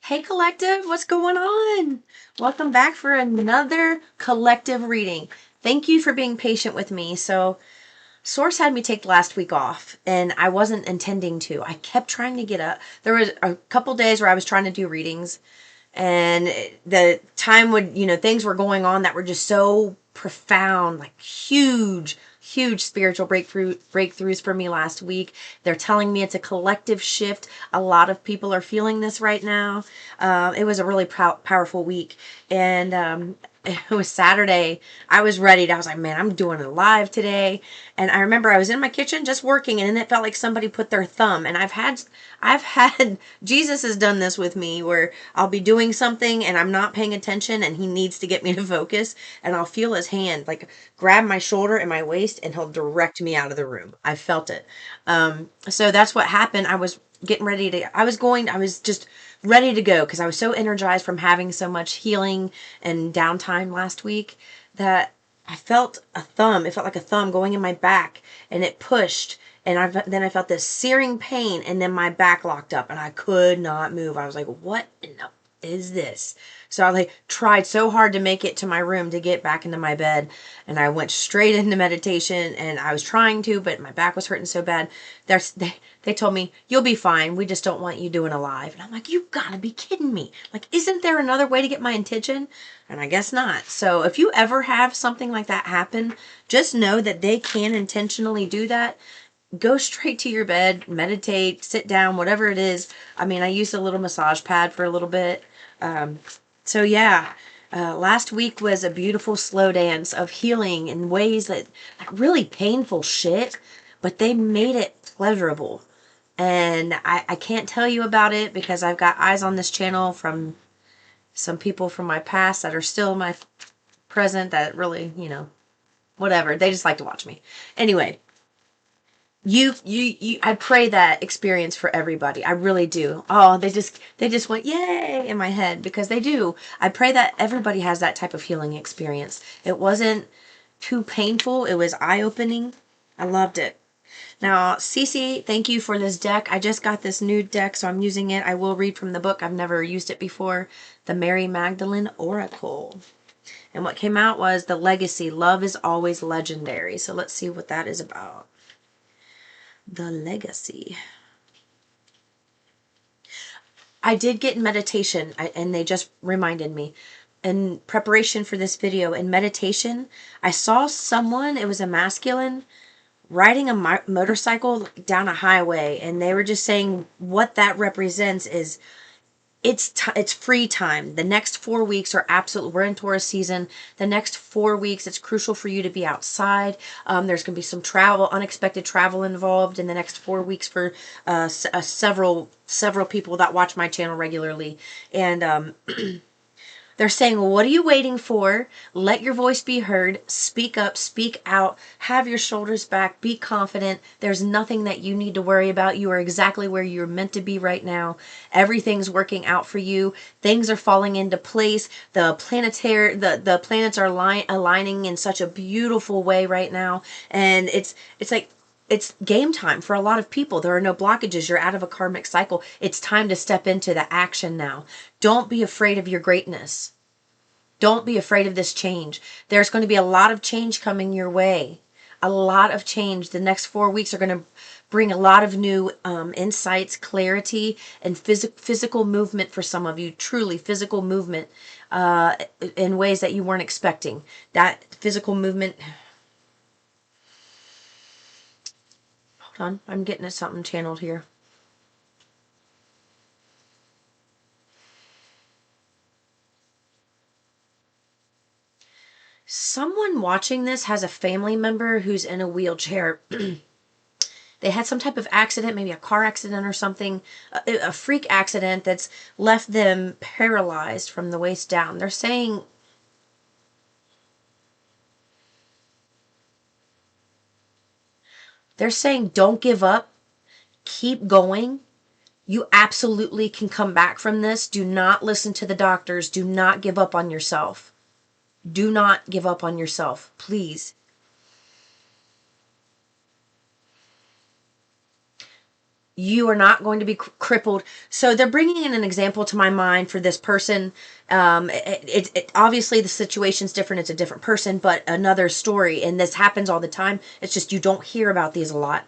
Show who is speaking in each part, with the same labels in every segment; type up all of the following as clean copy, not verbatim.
Speaker 1: Hey collective, what's going on? Welcome back for another collective reading. Thank you for being patient with me. So, Source had me take last week off, and I wasn't intending to. I kept trying to get up. There was a couple days where I was trying to do readings, and the time would, things were going on that were just so profound, like huge spiritual breakthroughs for me last week. They're telling me it's a collective shift. A lot of people are feeling this right now. It was a really powerful week, and it was Saturday. I was ready. I was like, man, I'm doing it live today. And I remember I was in my kitchen just working, and then it felt like somebody put their thumb. And I've had Jesus has done this with me where I'll be doing something and I'm not paying attention, and he needs to get me to focus, and I'll feel his hand like grab my shoulder and my waist, and he'll direct me out of the room. I felt it. So that's what happened. I was getting ready to, I was just ready to go because I was so energized from having so much healing and downtime last week that I felt a thumb. It felt like a thumb going in my back, and it pushed. And then I felt this searing pain, and then my back locked up, and I could not move. I was like, what in the is this? So I tried so hard to make it to my room to get back into my bed, and I went straight into meditation, and I was trying to, but my back was hurting so bad. They told me, you'll be fine. We just don't want you doing a live. And I'm like, you gotta be kidding me. Like, isn't there another way to get my attention? And I guess not. So if you ever have something like that happen, just know that they can intentionally do that. Go straight to your bed, meditate, sit down, whatever it is. I mean, I used a little massage pad for a little bit. Um, so yeah, last week was a beautiful slow dance of healing in ways that, like, really painful shit, but they made it pleasurable. And I can't tell you about it because I've got eyes on this channel from some people from my past that are still in my present that really, whatever. They just like to watch me. Anyway, I pray that experience for everybody. I really do. Oh, they just went yay in my head because they do. I pray that everybody has that type of healing experience. It wasn't too painful. It was eye-opening. I loved it. Now, Cece, thank you for this deck. I just got this new deck, so I'm using it. I will read from the book. I've never used it before. The Mary Magdalene Oracle. And what came out was The Legacy. Love is always legendary. So let's see what that is about. The Legacy. I did get in meditation, and they just reminded me. In preparation for this video, in meditation, I saw someone, it was a masculine, riding a motorcycle down a highway, and they were just saying what that represents is it's free time. The next 4 weeks are absolute. We're in Taurus season. The next 4 weeks, it's crucial for you to be outside. There's going to be some travel, unexpected travel involved in the next 4 weeks for several people that watch my channel regularly, and they're saying, well, what are you waiting for? Let your voice be heard. Speak up, speak out, have your shoulders back, be confident. There's nothing that you need to worry about. You are exactly where you're meant to be right now. Everything's working out for you. Things are falling into place. The planets are aligning in such a beautiful way right now. And it's like, it's game time for a lot of people. There are no blockages. You're out of a karmic cycle. It's time to step into the action now. Don't be afraid of your greatness. Don't be afraid of this change. There's going to be a lot of change coming your way. A lot of change. The next 4 weeks are going to bring a lot of new insights, clarity, and physical movement for some of you. Truly physical movement in ways that you weren't expecting. That physical movement... Hold on. I'm getting at something channeled here. Someone watching this has a family member who's in a wheelchair. They had some type of accident, maybe a car accident or something, a freak accident that's left them paralyzed from the waist down. They're saying don't give up, keep going. You absolutely can come back from this. Do not listen to the doctors. Do not give up on yourself. Do not give up on yourself, please. you are not going to be crippled. So they're bringing in an example to my mind for this person. Obviously the situation's different. It's a different person, but another story. And this happens all the time. It's just you don't hear about these a lot.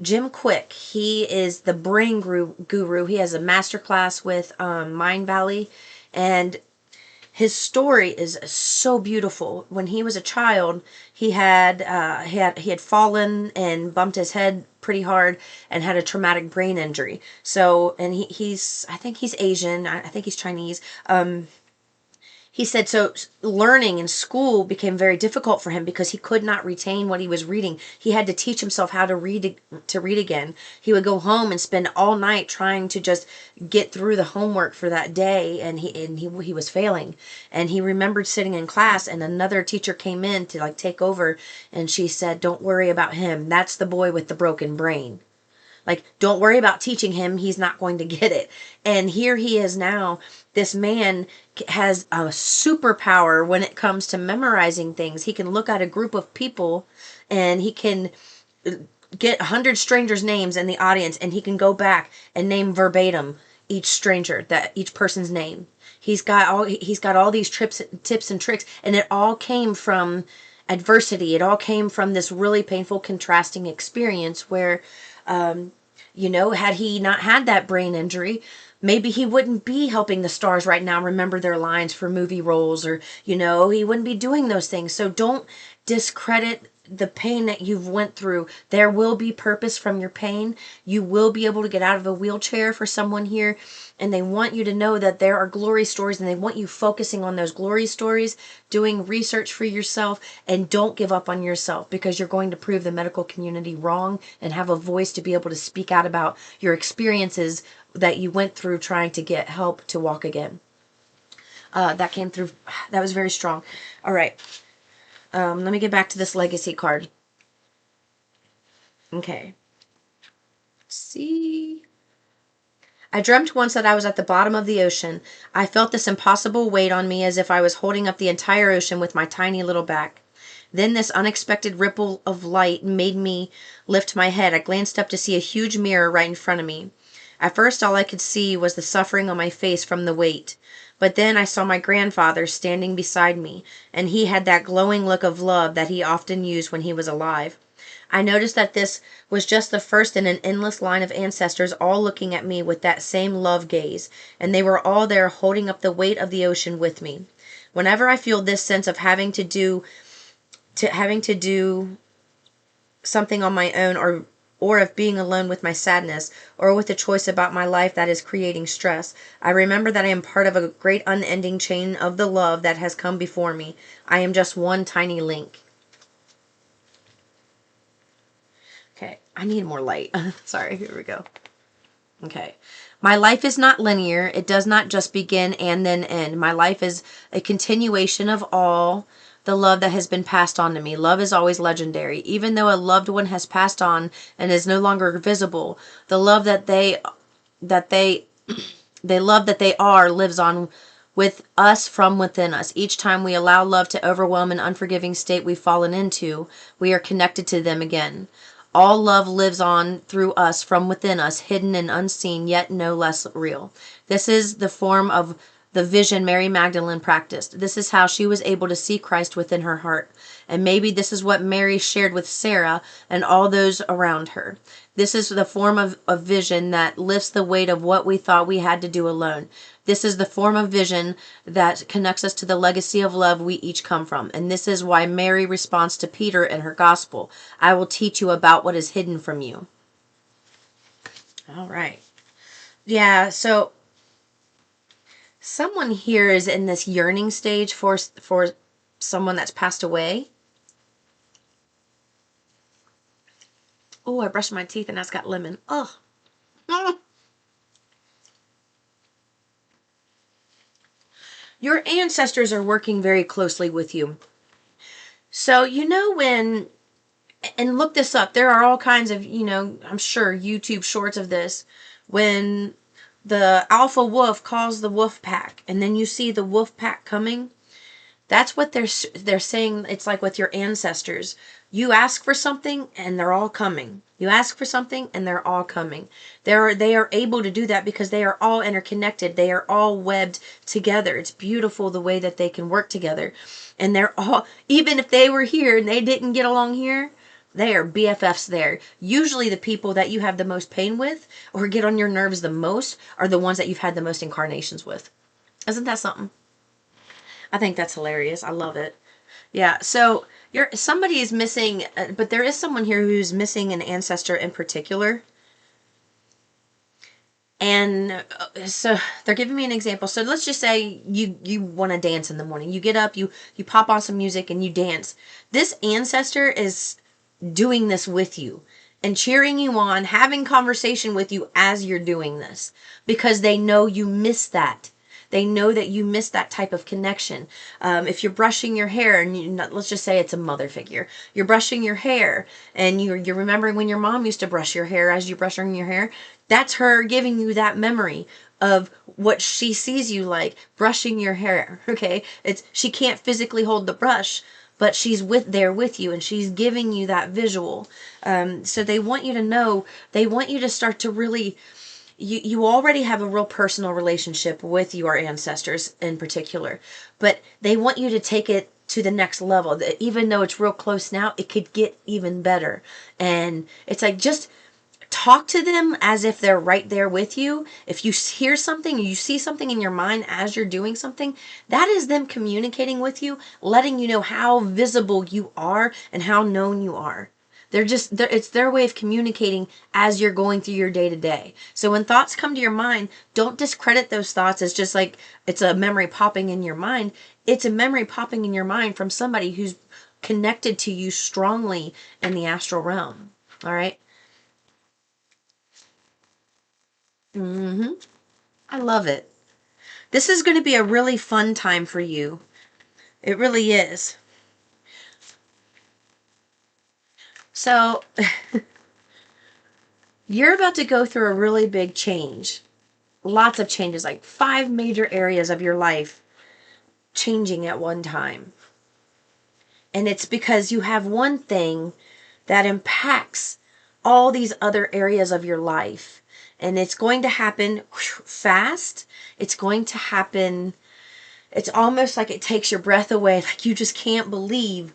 Speaker 1: Jim Quick, he is the brain guru. He has a master class with Mind Valley, and his story is so beautiful. When he was a child, he had fallen and bumped his head pretty hard and had a traumatic brain injury. So, and he's I think he's Asian. I think he's Chinese. He said so learning in school became very difficult for him because he could not retain what he was reading. He had to teach himself how to read again. He would go home and spend all night trying to just get through the homework for that day, and he was failing. And he remembered sitting in class and another teacher came in to like take over, and she said, "Don't worry about him. That's the boy with the broken brain." Like, don't worry about teaching him. He's not going to get it. And here he is now. This man has a superpower when it comes to memorizing things. He can look at a group of people and he can get 100 strangers' names in the audience, and he can go back and name verbatim each person's name. He's got all these tips and tricks, and it all came from adversity. It all came from this really painful contrasting experience where had he not had that brain injury, maybe he wouldn't be helping the stars right now remember their lines for movie roles, or, he wouldn't be doing those things. So don't discredit the pain that you've went through. There will be purpose from your pain. You will be able to get out of a wheelchair for someone here, and they want you to know that there are glory stories, and they want you focusing on those glory stories, doing research for yourself, and don't give up on yourself, because you're going to prove the medical community wrong and have a voice to be able to speak out about your experiences that you went through trying to get help to walk again. That came through. That was very strong. All right. Let me get back to this legacy card. Okay. Let's see. I dreamt once that I was at the bottom of the ocean. I felt this impossible weight on me as if I was holding up the entire ocean with my tiny little back. Then this unexpected ripple of light made me lift my head. I glanced up to see a huge mirror right in front of me. At first, all I could see was the suffering on my face from the weight. But then I saw my grandfather standing beside me, and he had that glowing look of love that he often used when he was alive. I noticed that this was just the first in an endless line of ancestors, all looking at me with that same love gaze, and they were all there holding up the weight of the ocean with me. Whenever I feel this sense of having to do something on my own, or of being alone with my sadness, or with a choice about my life that is creating stress, I remember that I am part of a great unending chain of the love that has come before me. I am just one tiny link. Okay, I need more light. Sorry, here we go. Okay. My life is not linear. It does not just begin and then end. My life is a continuation of all the love that has been passed on to me. Love is always legendary. Even though a loved one has passed on and is no longer visible, the love that they love that they are lives on with us from within us. Each time we allow love to overwhelm an unforgiving state we've fallen into, we are connected to them again. All love lives on through us from within us, hidden and unseen, yet no less real. This is the form of the vision Mary Magdalene practiced. This is how she was able to see Christ within her heart. And maybe this is what Mary shared with Sarah and all those around her. This is the form of vision that lifts the weight of what we thought we had to do alone. This is the form of vision that connects us to the legacy of love we each come from. And this is why Mary responds to Peter in her gospel, I will teach you about what is hidden from you. All right. Yeah, so someone here is in this yearning stage for someone that's passed away. Oh, I brushed my teeth and that's got lemon. Oh. Your ancestors are working very closely with you. So, and look this up, there are all kinds of, I'm sure YouTube shorts of this, when the alpha wolf calls the wolf pack, and then you see the wolf pack coming, That's what they're saying. It's like with your ancestors. You ask for something and they're all coming. You ask for something and they're all coming. They are able to do that because they are all interconnected. They are all webbed together. It's beautiful the way that they can work together. And they're all, even if they were here and they didn't get along here, they are BFFs there. Usually the people that you have the most pain with or get on your nerves the most are the ones that you've had the most incarnations with. Isn't that something? I think that's hilarious. I love it. Yeah. So somebody is missing, but there is someone here who's missing an ancestor in particular. And so they're giving me an example. So let's just say you want to dance in the morning. You get up, you pop on some music and you dance. This ancestor is doing this with you and cheering you on, having conversation with you as you're doing this because they know you miss that. They know that you miss that type of connection. If you're brushing your hair, and let's just say it's a mother figure, you're brushing your hair, and you're remembering when your mom used to brush your hair as you're brushing your hair. That's her giving you that memory of what she sees you like brushing your hair. Okay, she can't physically hold the brush, but she's there with you, and she's giving you that visual. So they want you to know. They want you to start to really. You already have a real personal relationship with your ancestors in particular, but they want you to take it to the next level. Even though it's real close now, it could get even better. And it's like, just talk to them as if they're right there with you. If you hear something, you see something in your mind as you're doing something, that is them communicating with you, letting you know how visible you are and how known you are. It's their way of communicating as you're going through your day to day. So when thoughts come to your mind, don't discredit those thoughts as just like it's a memory popping in your mind. It's a memory popping in your mind from somebody who's connected to you strongly in the astral realm. All right. I love it. This is going to be a really fun time for you. It really is. So, you're about to go through a really big change. Lots of changes, like 5 major areas of your life changing at one time. And it's because you have one thing that impacts all these other areas of your life. And it's going to happen fast. It's going to happen. It's almost like it takes your breath away. Like you just can't believe.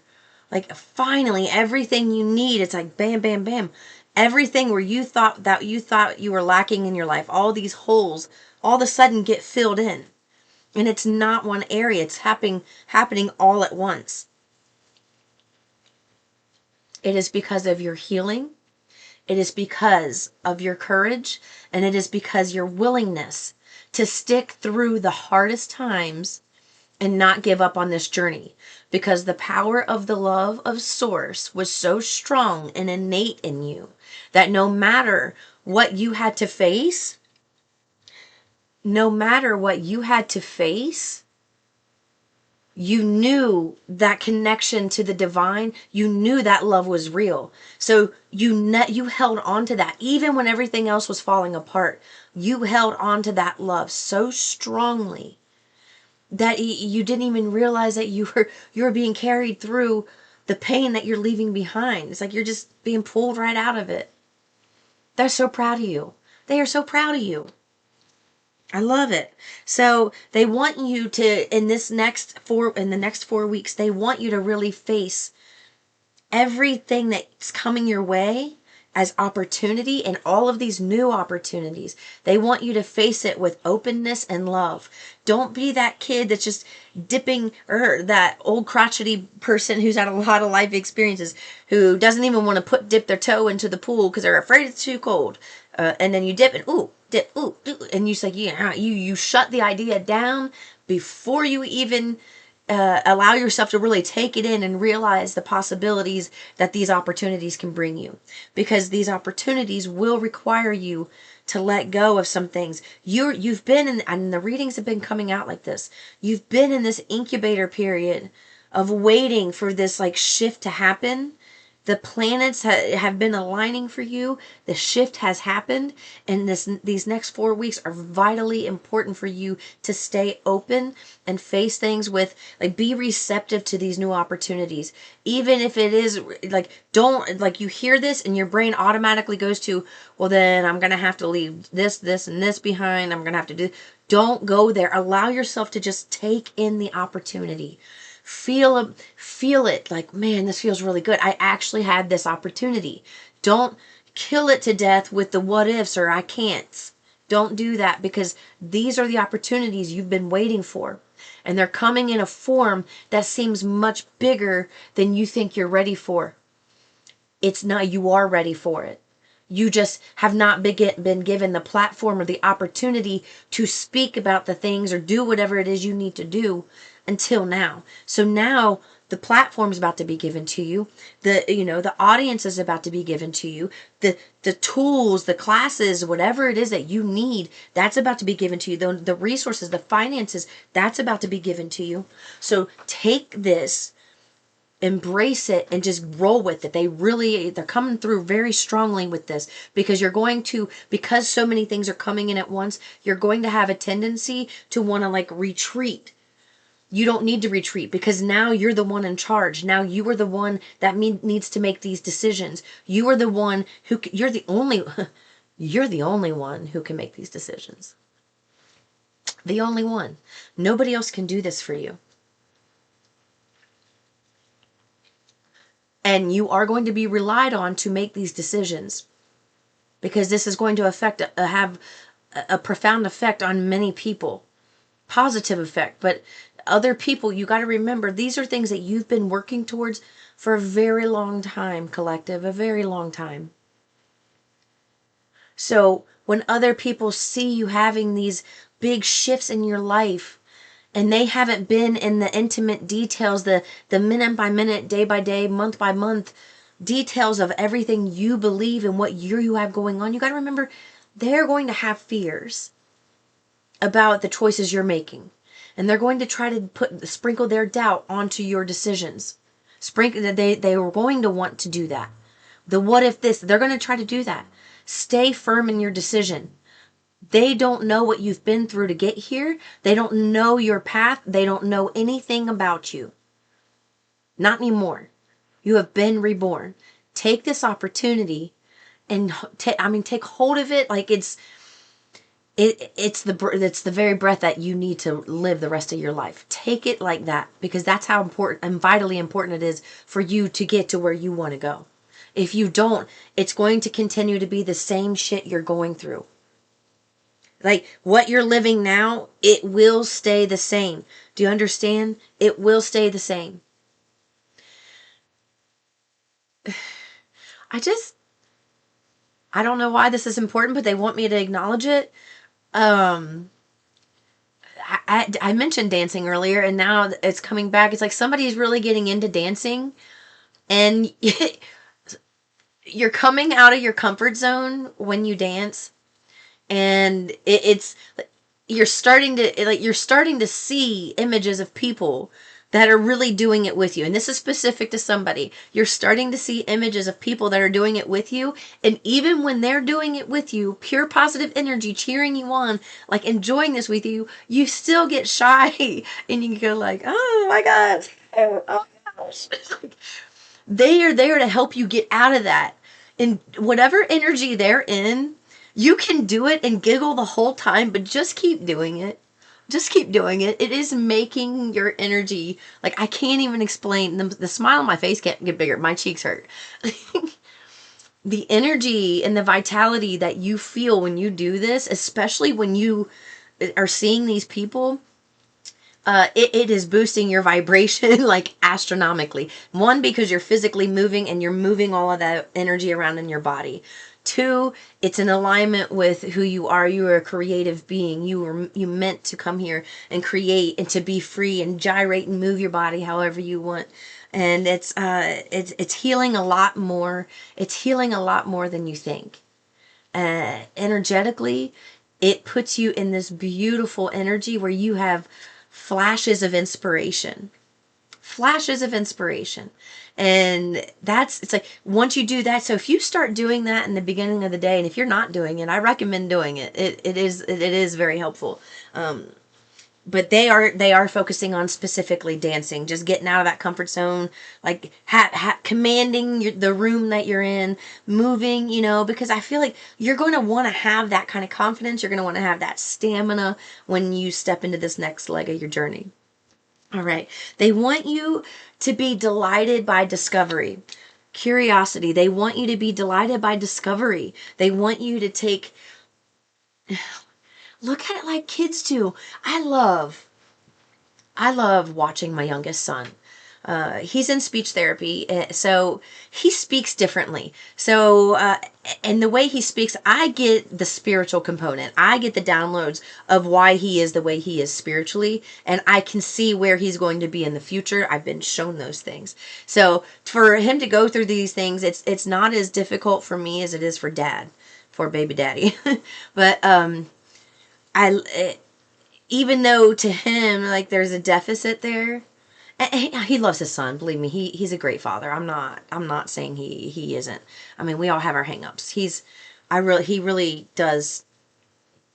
Speaker 1: Like finally everything you need. It's like bam, bam, bam. Everything where you thought you were lacking in your life. All these holes all of a sudden get filled in. And it's not one area. It's happening all at once. It is because of your healing. It is because of your courage. And it is because your willingness to stick through the hardest times and not give up on this journey. Because the power of the love of Source was so strong and innate in you that no matter what you had to face, you knew that connection to the divine. You knew that love was real. So you held on to that. Even when everything else was falling apart, you held on to that love so strongly that you didn't even realize that you were being carried through the pain that you're leaving behind. It's like you're just being pulled right out of it. They're so proud of you. They are so proud of you. I love it. So they want you to, in the next 4 weeks, they want you to really face everything that's coming your way as opportunity, and all of these new opportunities. They want you to face it with openness and love. Don't be that kid that's just dipping, or that old crotchety person who's had a lot of life experiences who doesn't even want to dip their toe into the pool because they're afraid it's too cold. And then you dip and dip, and you say, yeah, you shut the idea down before you even allow yourself to really take it in and realize the possibilities that these opportunities can bring you. Because these opportunities will require you to let go of some things. You've been in, and the readings have been coming out like this, you've been in this incubator period of waiting for this like shift to happen. The planets have been aligning for you. The shift has happened, and these next 4 weeks are vitally important for you to stay open and face things with, like, be receptive to these new opportunities. Even if it is like, don't, like, you hear this and your brain automatically goes to, well, then I'm gonna have to leave this and this behind. I'm gonna have to do. Don't go there. Allow yourself to just take in the opportunity. Feel it, like, man, this feels really good. I actually had this opportunity. Don't kill it to death with the what ifs or I can't. Don't do that, because these are the opportunities you've been waiting for. And they're coming in a form that seems much bigger than you think you're ready for. It's not, you are ready for it. You just have not been given the platform or the opportunity to speak about the things or do whatever it is you need to do until now. So now the platform is about to be given to you. The audience is about to be given to you. The tools, the classes, whatever it is that you need, that's about to be given to you. The resources, the finances, that's about to be given to you. So take this, embrace it, and just roll with it. They're coming through very strongly with this, because because so many things are coming in at once, you're going to have a tendency to want to, like, retreat. You don't need to retreat, because now you're the one in charge. Now you are the one that needs to make these decisions. You are the one you're the only you're the only one who can make these decisions. The only one. Nobody else can do this for you. And you are going to be relied on to make these decisions, because this is going to have a profound effect on many people. Positive effect. But other people, you got to remember, these are things that you've been working towards for a very long time, collective, a very long time. So when other people see you having these big shifts in your life, and they haven't been in the intimate details, the minute by minute, day by day, month by month details of everything you believe and what you have going on, you got to remember, they're going to have fears about the choices you're making. And they're going to try to sprinkle their doubt onto your decisions. They were going to want to do that. The what if this, they're going to try to do that. Stay firm in your decision. They don't know what you've been through to get here. They don't know your path. They don't know anything about you. Not anymore. You have been reborn. Take this opportunity and take hold of it like it's the very breath that you need to live the rest of your life. Take it like that, because that's how important and vitally important it is for you to get to where you want to go. If you don't, it's going to continue to be the same shit you're going through. Like, what you're living now, it will stay the same. Do you understand? It will stay the same. I don't know why this is important, but they want me to acknowledge it. I mentioned dancing earlier, and now it's coming back. It's like somebody's really getting into dancing, and you're coming out of your comfort zone when you dance, and it's you're starting to see images of people that are really doing it with you. And this is specific to somebody. You're starting to see images of people that are doing it with you. And even when they're doing it with you, pure positive energy cheering you on, like enjoying this with you, you still get shy. And you go like, oh my God. Oh gosh. They are there to help you get out of that. And whatever energy they're in, you can do it and giggle the whole time, but just keep doing it. Just keep doing it. It is making your energy, like, I can't even explain. The smile on my face can't get bigger. My cheeks hurt. The energy and the vitality that you feel when you do this, especially when you are seeing these people, it is boosting your vibration like astronomically. One, because you're physically moving and you're moving all of that energy around in your body. Two, it's in alignment with who you are. You are a creative being. You meant to come here and create and to be free and gyrate and move your body however you want. And it's healing a lot more. It's healing a lot more than you think. Energetically, it puts you in this beautiful energy where you have flashes of inspiration. Flashes of inspiration. And it's like, once you do that, so if you start doing that in the beginning of the day, and if you're not doing it, I recommend doing it. It is very helpful. But they are focusing on specifically dancing, just getting out of that comfort zone, like commanding the room that you're in, moving, because I feel like you're going to want to have that kind of confidence. You're going to want to have that stamina when you step into this next leg of your journey. All right. They want you to be delighted by discovery. Curiosity. They want you to be delighted by discovery. They want you to look at it like kids do. I love watching my youngest son. He's in speech therapy, so he speaks differently. So, and the way he speaks, I get the spiritual component. I get the downloads of why he is the way he is spiritually, and I can see where he's going to be in the future. I've been shown those things. So, for him to go through these things, it's not as difficult for me as it is for dad, for baby daddy. But I even though to him, like, there's a deficit there, and he loves his son. Believe me, he's a great father. I'm not saying he isn't. I mean, we all have our hangups. He really does.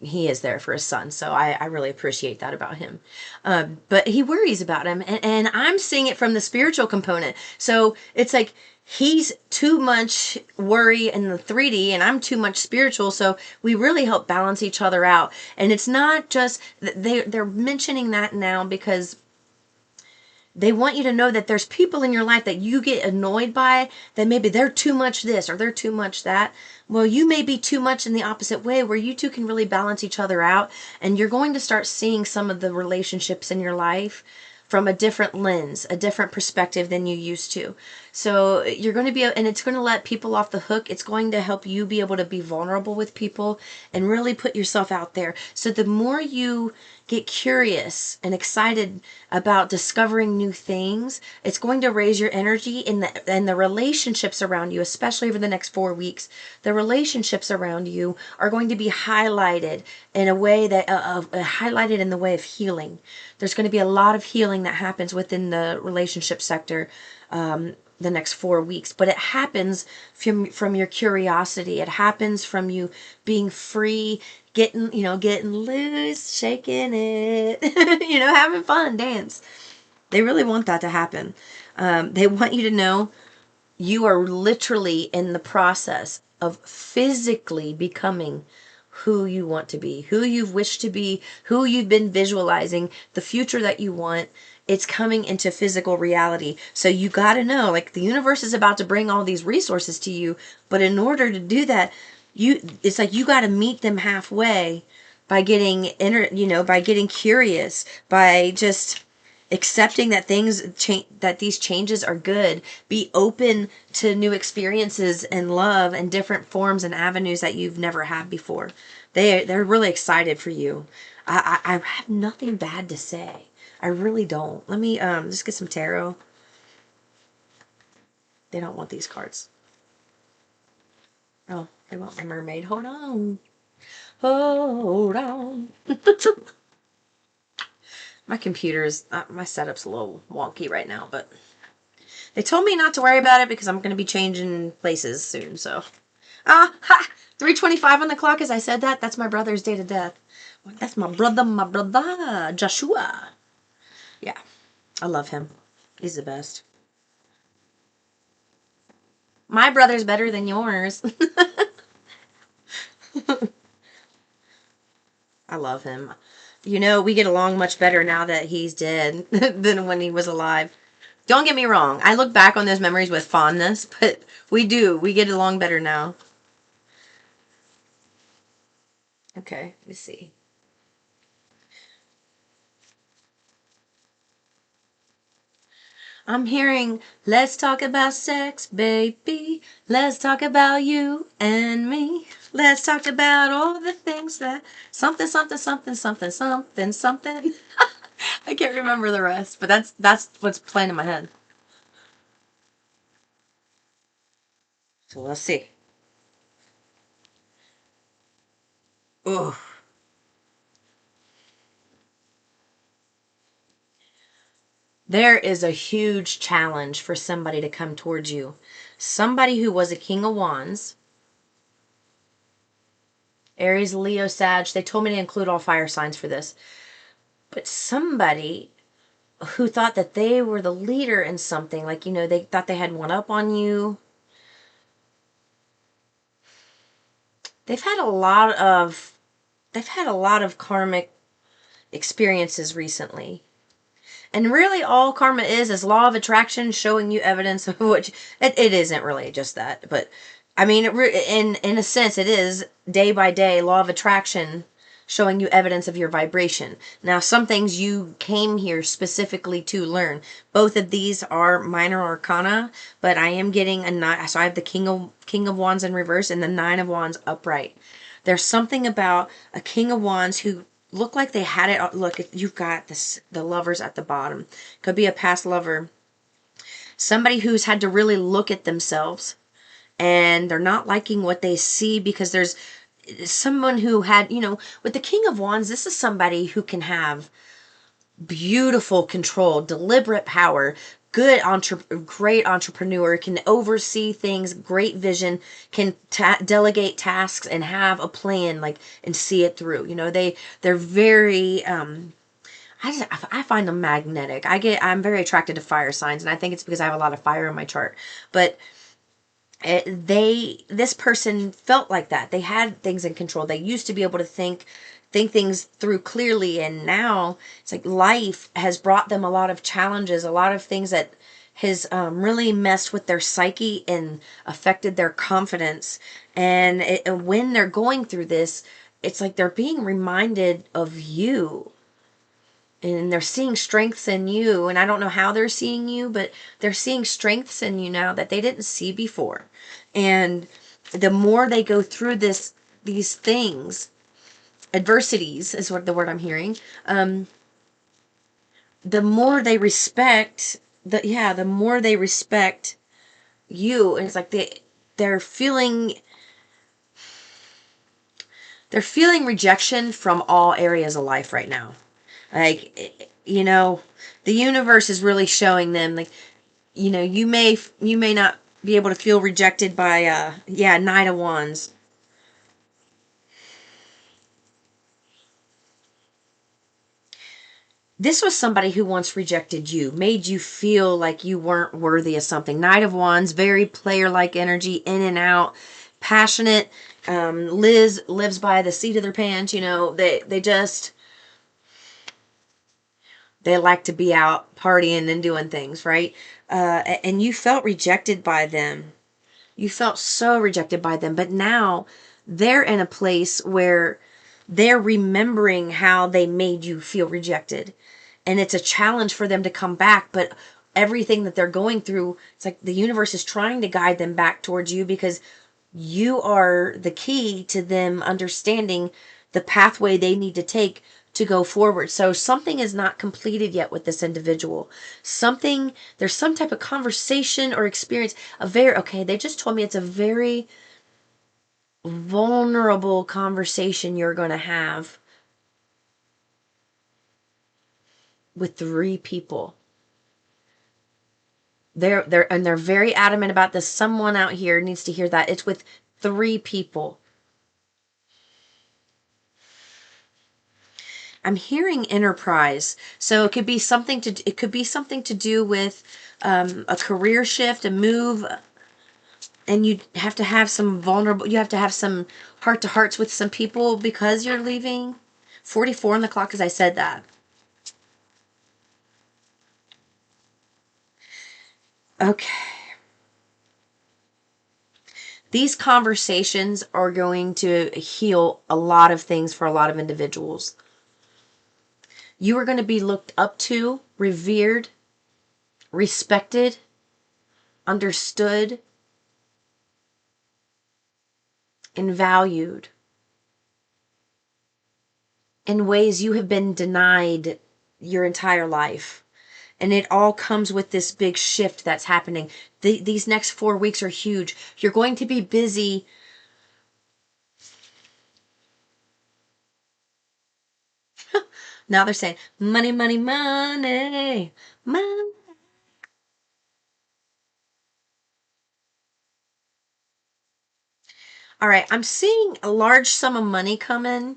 Speaker 1: He is there for his son, so I really appreciate that about him. But he worries about him, and I'm seeing it from the spiritual component. So it's like he's too much worry in the 3D, and I'm too much spiritual. So we really help balance each other out. And it's not just they're mentioning that now because they want you to know that there's people in your life that you get annoyed by, that maybe they're too much this or they're too much that. Well, you may be too much in the opposite way, where you two can really balance each other out, and you're going to start seeing some of the relationships in your life from a different lens, a different perspective than you used to. So you're going to be, and it's going to let people off the hook. It's going to help you be able to be vulnerable with people and really put yourself out there. So the more you get curious and excited about discovering new things, it's going to raise your energy in the relationships around you, especially over the next 4 weeks. The relationships around you are going to be highlighted in a way that highlighted in the way of healing. There's going to be a lot of healing that happens within the relationship sector the next 4 weeks, but it happens from your curiosity. It happens from you being free, getting loose, shaking it, having fun, dance. They really want that to happen. They want you to know you are literally in the process of physically becoming who you want to be, who you've wished to be, who you've been visualizing, the future that you want. It's coming into physical reality. So you got to know, like, the universe is about to bring all these resources to you, but in order to do that, it's like you got to meet them halfway by by getting curious, by just accepting that that these changes are good. Be open to new experiences and love and different forms and avenues that you've never had before. They're really excited for you. I have nothing bad to say. I really don't. Let me just get some tarot. They don't want these cards. Oh, they want my mermaid. Hold on. Hold on. My setup's a little wonky right now, but they told me not to worry about it because I'm going to be changing places soon, so. 3:25 on the clock as I said that. That's my brother's date of death. That's my brother, Joshua. Yeah, I love him. He's the best. My brother's better than yours. I love him. We get along much better now that he's dead than when he was alive. Don't get me wrong. I look back on those memories with fondness, but we do. We get along better now. Okay, let's see. I'm hearing, let's talk about sex, baby. Let's talk about you and me. Let's talk about all the things that something, something, something, something, something, something. I can't remember the rest, but that's what's playing in my head. So let's see. Ooh. There is a huge challenge for somebody to come towards you. Somebody who was a King of Wands, Aries, Leo, Sag. They told me to include all fire signs for this. But somebody who thought that they were the leader in something, like, they thought they had one up on you. They've had a lot of karmic experiences recently. And really all karma is law of attraction showing you evidence of what it isn't really just that, but I mean, in a sense, it is day by day law of attraction showing you evidence of your vibration. Now, some things you came here specifically to learn. Both of these are minor arcana, but I am getting a nine. So I have the King of Wands in reverse and the Nine of Wands upright. There's something about a King of Wands who look like they had it. Look, you've got this, the lovers at the bottom. Could be a past lover. Somebody who's had to really look at themselves and they're not liking what they see because there's someone who had, with the King of Wands, this is somebody who can have beautiful control, deliberate power, great entrepreneur, can oversee things, great vision, can delegate tasks and have a plan, like, and see it through. They're very, I find them magnetic. I'm very attracted to fire signs, and I think it's because I have a lot of fire in my chart. But this person felt like that. They had things in control. They used to be able to think things through clearly, and now it's like life has brought them a lot of challenges, a lot of things that has really messed with their psyche and affected their confidence. And when they're going through this, it's like they're being reminded of you, and they're seeing strengths in you. And I don't know how they're seeing you, but they're seeing strengths in you now that they didn't see before. And the more they go through these things, adversities is what the word I'm hearing, the more they respect the more they respect you. And it's like they're feeling rejection from all areas of life right now. Like, the universe is really showing them, like, you may not be able to feel rejected by Knight of Wands. This was somebody who once rejected you, made you feel like you weren't worthy of something. Knight of Wands, very player-like energy, in and out, passionate. Liz lives by the seat of their pants. They like to be out partying and doing things, right? And you felt rejected by them. You felt so rejected by them. But now they're in a place where they're remembering how they made you feel rejected. And it's a challenge for them to come back. But everything that they're going through, it's like the universe is trying to guide them back towards you, because you are the key to them understanding the pathway they need to take to go forward. So something is not completed yet with this individual. There's some type of conversation or experience, they just told me it's a very vulnerable conversation you're going to have with 3 people. They're very adamant about this. Someone out here needs to hear that. It's with 3 people. I'm hearing enterprise. So it could be something to do with a career shift, a move, and you have to have some heart to hearts with some people because you're leaving. 44 on the clock as I said that. Okay. These conversations are going to heal a lot of things for a lot of individuals. You are going to be looked up to, revered, respected, understood, and valued in ways you have been denied your entire life. And it all comes with this big shift that's happening. These next 4 weeks are huge. You're going to be busy Now they're saying, money, money, money, money. All right, I'm seeing a large sum of money come in,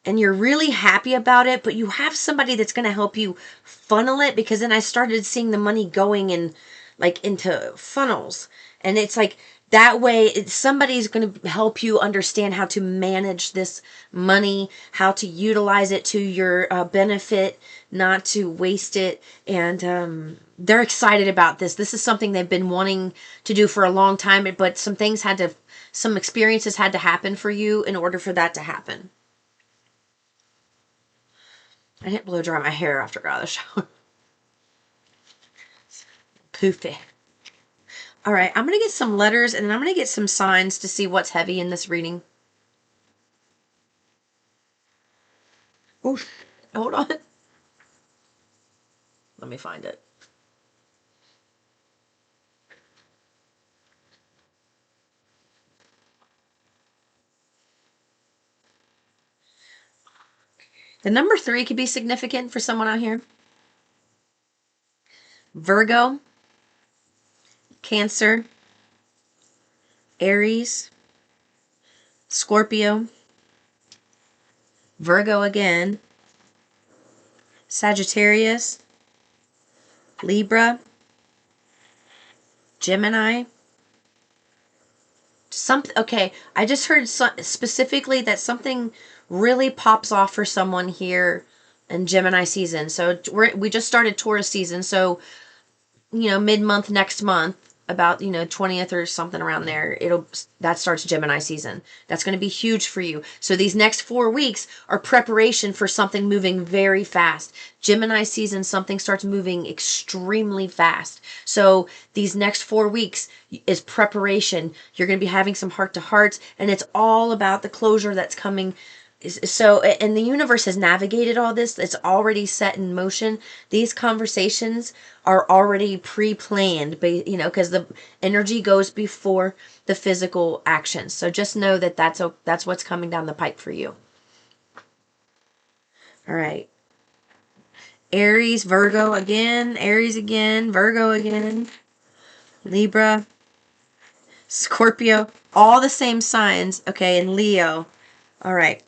Speaker 1: and you're really happy about it, but you have somebody that's going to help you funnel it, because then I started seeing the money going in like into funnels. And it's like that way somebody's going to help you understand how to manage this money, how to utilize it to your benefit, not to waste it. And they're excited about this. This is something they've been wanting to do for a long time, but some experiences had to happen for you in order for that to happen. I didn't blow dry my hair after I got out of the shower. Poofy. All right, I'm going to get some letters, and then I'm going to get some signs to see what's heavy in this reading. Oof. Hold on. Let me find it. The number 3 could be significant for someone out here. Virgo, Cancer, Aries, Scorpio, Virgo again, Sagittarius, Libra, Gemini. Okay, I just heard specifically that something really pops off for someone here in Gemini season. So we just started Taurus season, so mid-month next month, about 20th or something around there, that starts Gemini season. That's going to be huge for you. So these next 4 weeks are preparation for something moving very fast. Gemini season, something starts moving extremely fast. So these next 4 weeks is preparation. You're going to be having some heart-to-hearts, and it's all about the closure that's coming. So, and the universe has navigated all this. It's already set in motion. These conversations are already pre-planned, because the energy goes before the physical actions. So just know that that's what's coming down the pipe for you. All right. Aries, Virgo again, Aries again, Virgo again, Libra, Scorpio, all the same signs. Okay, and Leo. All right.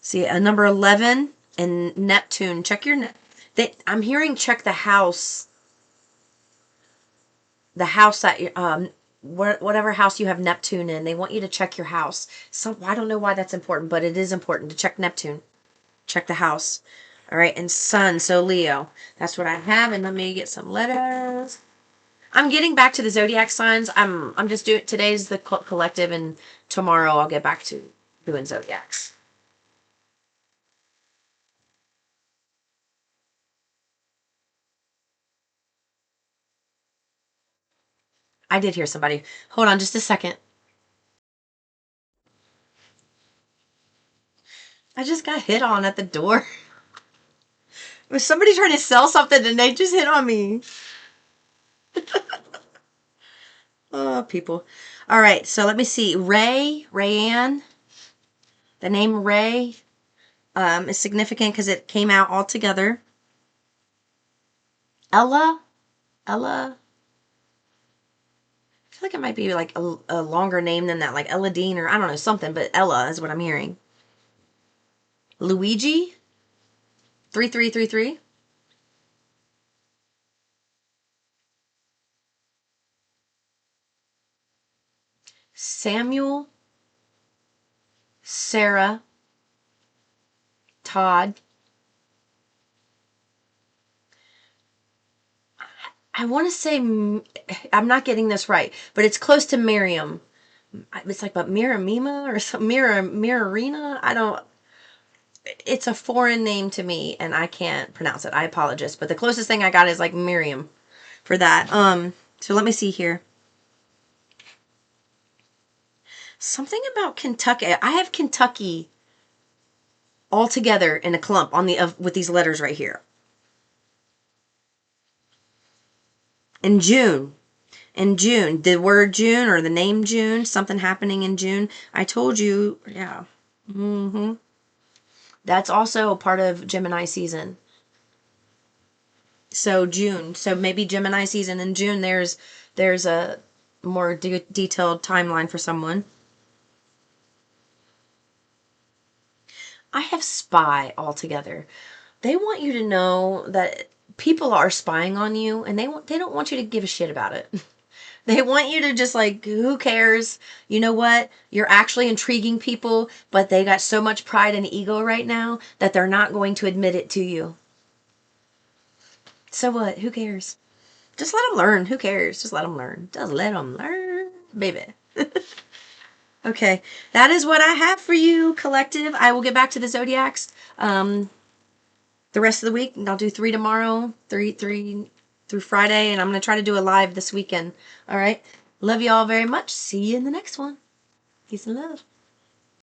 Speaker 1: See, a number 11 and Neptune. Check your I'm hearing check the house. The house that whatever house you have Neptune in, they want you to check your house. So I don't know why that's important, but it is important to check Neptune. Check the house. All right, and Sun, so Leo. That's what I have, and let me get some letters. I'm getting back to the zodiac signs. I'm just doing today's the collective, and tomorrow I'll get back to doing zodiacs. I did hear somebody. Hold on just a second. I just got hit on at the door. Was somebody trying to sell something and they just hit on me? Oh, people. All right, so let me see. Rayanne. The name Ray is significant because it came out all together. Ella. I feel like it might be like a longer name than that, like Ella Dean or I don't know, something, but Ella is what I'm hearing. Luigi, 3333. Samuel, Sarah, Todd. I want to say, I'm not getting this right, but it's close to Miriam. It's like, but Miramima or some Mirarina. I don't. It's a foreign name to me, and I can't pronounce it. I apologize, but the closest thing I got is like Miriam for that. So let me see here. Something about Kentucky. I have Kentucky all together in a clump on the with these letters right here. In June. In June. The word June or the name June. Something happening in June. I told you. Yeah. Mm-hmm. That's also a part of Gemini season. So June. So maybe Gemini season in June. There's a more detailed timeline for someone. I have spy altogether. They want you to know that people are spying on you, and they don't want you to give a shit about it. They want you to just like, who cares? You know what? You're actually intriguing people, but they got so much pride and ego right now that they're not going to admit it to you. So what? Who cares? Just let them learn. Who cares? Just let them learn. Just let them learn, baby. Okay, that is what I have for you, collective. I will get back to the zodiacs the rest of the week, and I'll do 3 tomorrow, three through Friday, and I'm gonna try to do a live this weekend. All right, love you all very much. See you in the next one. Peace and love.